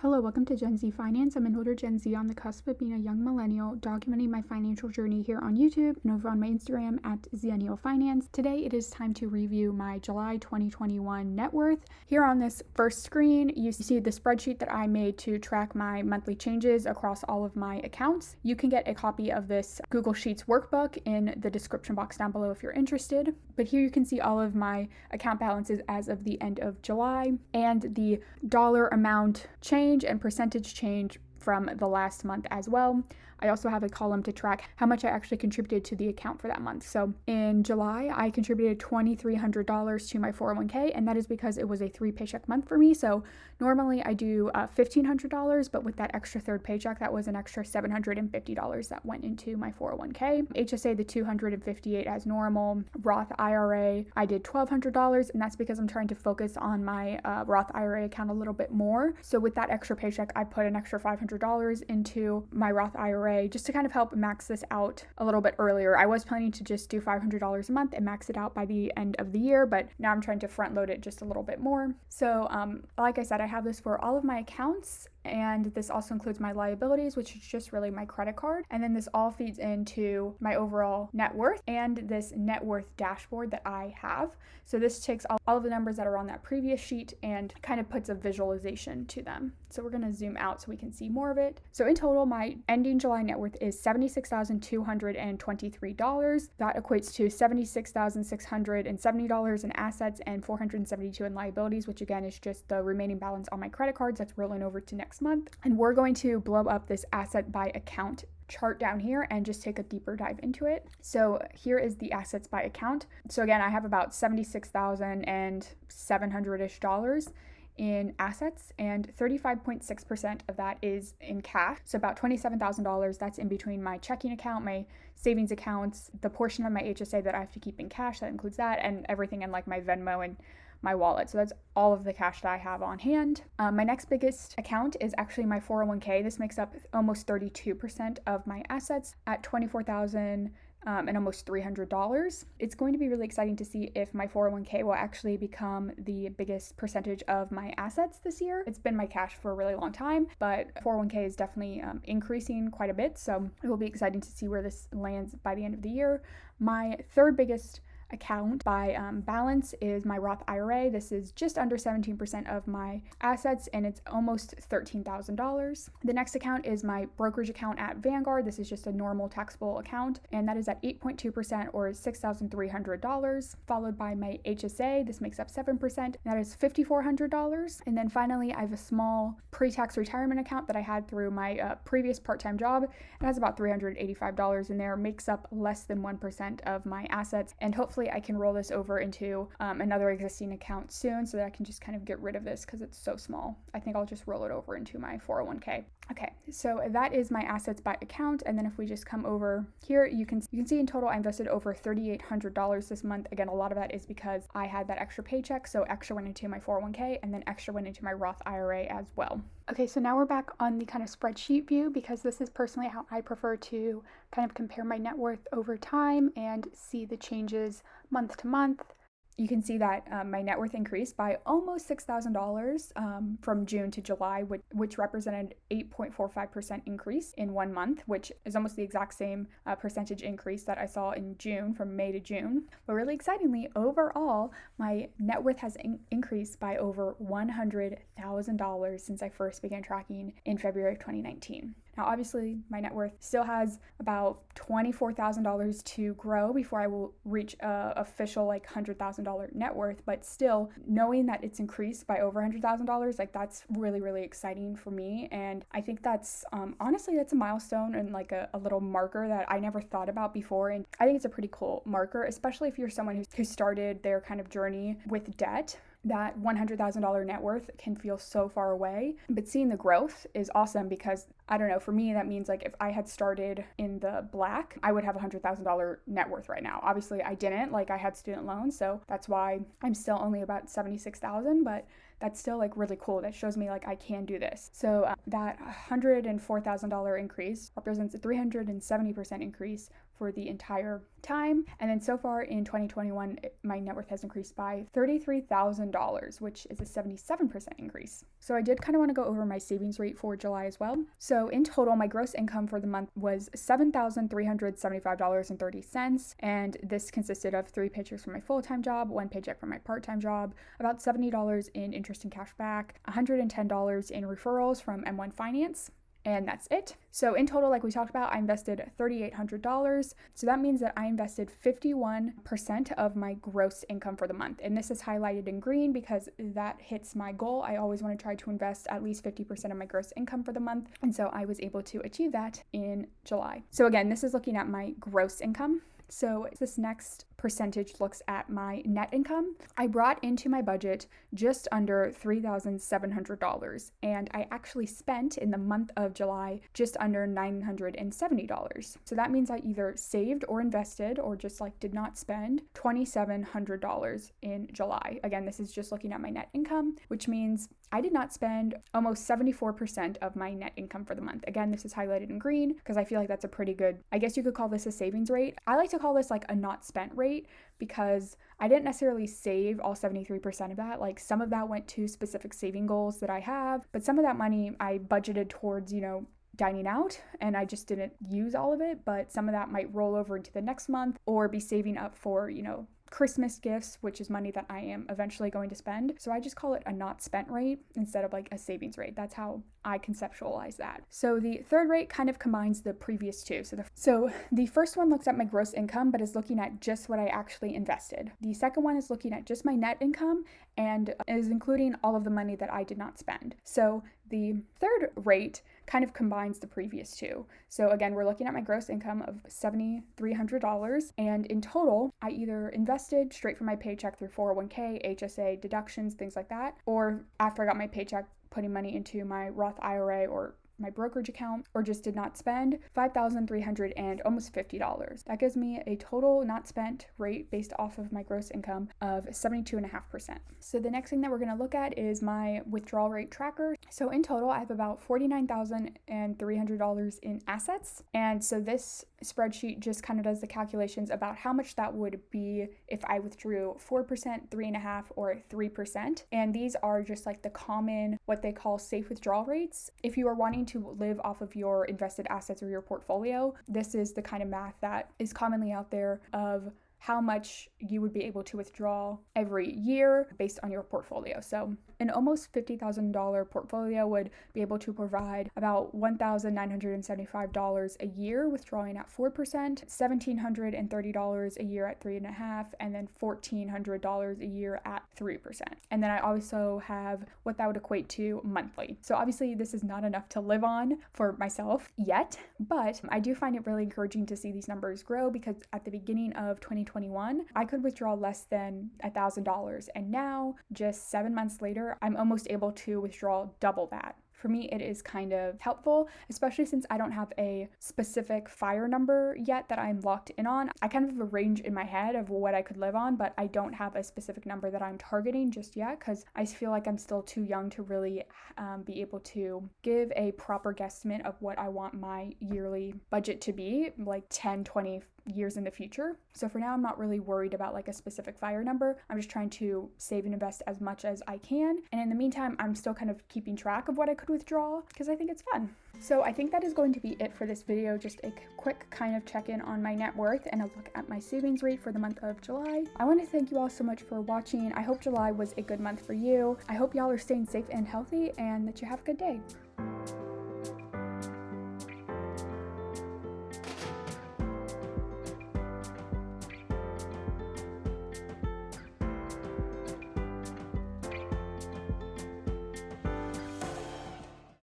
Hello, welcome to Gen Z Finance. I'm an older Gen Z on the cusp of being a young millennial, documenting my financial journey here on YouTube and over on my Instagram at Zennial Finance. Today, it is time to review my July 2021 net worth. Here on this first screen, you see the spreadsheet that I made to track my monthly changes across all of my accounts. You can get a copy of this Google Sheets workbook in the description box down below if you're interested. But here you can see all of my account balances as of the end of July and the dollar amount change and percentage change from the last month as well. I also have a column to track how much I actually contributed to the account for that month. So in July, I contributed $2,300 to my 401k, and that is because it was a 3-paycheck month for me. So normally I do $1,500, but with that extra third paycheck, that was an extra $750 that went into my 401k. HSA, the $258 as normal. Roth IRA, I did $1,200, and that's because I'm trying to focus on my Roth IRA account a little bit more. So with that extra paycheck, I put an extra $500 into my Roth IRA just to kind of help max this out a little bit earlier. I was planning to just do $500 a month and max it out by the end of the year, but now I'm trying to front load it just a little bit more. So like I said, I have this for all of my accounts, and this also includes my liabilities, which is just really my credit card. And then this all feeds into my overall net worth and this net worth dashboard that I have. So this takes all of the numbers that are on that previous sheet and kind of puts a visualization to them. So we're going to zoom out so we can see more of it. So in total, my ending July net worth is $76,223. That equates to $76,670 in assets and $472 in liabilities, which again is just the remaining balance on my credit cards that's rolling over to next month. And we're going to blow up this asset by account chart down here and just take a deeper dive into it. So here is the assets by account. So again, I have about $76,700-ish in assets, and 35.6% of that is in cash. So about $27,000, that's in between my checking account, my savings accounts, the portion of my HSA that I have to keep in cash, that includes that, and everything in like my Venmo and my wallet. So that's all of the cash that I have on hand. My next biggest account is actually my 401k. This makes up almost 32% of my assets at $24,000 and almost $300. It's going to be really exciting to see if my 401k will actually become the biggest percentage of my assets this year. It's been my cash for a really long time, but 401k is definitely increasing quite a bit. So it will be exciting to see where this lands by the end of the year. My third biggest account by balance is my Roth IRA. This is just under 17% of my assets, and it's almost $13,000. The next account is my brokerage account at Vanguard. This is just a normal taxable account, and that is at 8.2% or $6,300, followed by my HSA. This makes up 7%, and that is $5,400. And then finally, I have a small pre-tax retirement account that I had through my previous part-time job. It has about $385 in there, makes up less than 1% of my assets, and hopefully I can roll this over into another existing account soon so that I can just kind of get rid of this because it's so small. I think I'll just roll it over into my 401k. Okay, so that is my assets by account. And then if we just come over here, you can see in total I invested over $3,800 this month. Again, a lot of that is because I had that extra paycheck, so extra went into my 401k and then extra went into my Roth IRA as well. Okay, so now we're back on the kind of spreadsheet view because this is personally how I prefer to kind of compare my net worth over time and see the changes month to month. You can see that my net worth increased by almost $6,000 from June to July, which represented 8.45% increase in 1 month, which is almost the exact same percentage increase that I saw in June, from May to June. But really excitingly, overall, my net worth has increased by over $100,000 since I first began tracking in February of 2019. Now, obviously, my net worth still has about $24,000 to grow before I will reach a official $100,000 net worth. But still, knowing that it's increased by over $100,000, that's really, really exciting for me. And I think that's honestly, that's a milestone and a little marker that I never thought about before. And I think it's a pretty cool marker, especially if you're someone who started their kind of journey with debt. That $100,000 net worth can feel so far away, but seeing the growth is awesome because, I don't know, for me, that means if I had started in the black, I would have $100,000 net worth right now. Obviously, I didn't, I had student loans, so that's why I'm still only about $76,000, but that's still really cool. That shows me I can do this. So that $104,000 increase represents a 370% increase for the entire time. And then so far in 2021, my net worth has increased by $33,000, which is a 77% increase. So I did kind of want to go over my savings rate for July as well. So in total, my gross income for the month was $7,375.30. And this consisted of 3 paychecks from my full-time job, 1 paycheck from my part-time job, about $70 in interest and cash back, $110 in referrals from M1 Finance, and that's it. So in total, like we talked about, I invested $3,800. So that means that I invested 51% of my gross income for the month. And this is highlighted in green because that hits my goal. I always want to try to invest at least 50% of my gross income for the month. And so I was able to achieve that in July. So again, this is looking at my gross income. So this next percentage looks at my net income. I brought into my budget just under $3,700, and I actually spent in the month of July just under $970. So that means I either saved or invested or just like did not spend $2,700 in July. Again, this is just looking at my net income, which means I did not spend almost 74% of my net income for the month. Again, this is highlighted in green because I feel like that's a pretty good, I guess you could call this a savings rate. I like to call this like a not spent rate because I didn't necessarily save all 73% of that. Like some of that went to specific saving goals that I have, but some of that money I budgeted towards, dining out, and I just didn't use all of it, but some of that might roll over into the next month or be saving up for, Christmas gifts, which is money that I am eventually going to spend. So I just call it a not spent rate instead of like a savings rate. That's how I conceptualize that. So the third rate kind of combines the previous two. So the first one looks at my gross income, but is looking at just what I actually invested. The second one is looking at just my net income and is including all of the money that I did not spend. So the third rate kind of combines the previous two. So again, we're looking at my gross income of $7,300, and in total, I either invested straight from my paycheck through 401k, HSA, deductions, things like that, or after I got my paycheck, putting money into my Roth IRA or my brokerage account, or just did not spend $5,300 and almost $50. That gives me a total not spent rate based off of my gross income of 72.5%. So the next thing that we're going to look at is my withdrawal rate tracker. So in total, I have about $49,300 in assets. And so this spreadsheet just kind of does the calculations about how much that would be if I withdrew 4%, 3.5%, or 3%. And these are just like the common, what they call safe withdrawal rates. If you are wanting to live off of your invested assets or your portfolio, this is the kind of math that is commonly out there of how much you would be able to withdraw every year based on your portfolio. So an almost $50,000 portfolio would be able to provide about $1,975 a year withdrawing at 4%, $1,730 a year at 3.5%, and then $1,400 a year at 3%. And then I also have what that would equate to monthly. So obviously this is not enough to live on for myself yet, but I do find it really encouraging to see these numbers grow because at the beginning of 2021, I could withdraw less than $1,000. And now, just 7 months later, I'm almost able to withdraw double that. For me, it is kind of helpful, especially since I don't have a specific FIRE number yet that I'm locked in on. I kind of have a range in my head of what I could live on, but I don't have a specific number that I'm targeting just yet because I feel like I'm still too young to really be able to give a proper guesstimate of what I want my yearly budget to be, like 10, 20 years in the future. So for now, I'm not really worried about like a specific FIRE number. I'm just trying to save and invest as much as I can. And in the meantime, I'm still kind of keeping track of what I could withdraw because I think it's fun. So I think that is going to be it for this video. Just a quick kind of check-in on my net worth and a look at my savings rate for the month of July. I want to thank you all so much for watching. I hope July was a good month for you. I hope y'all are staying safe and healthy and that you have a good day.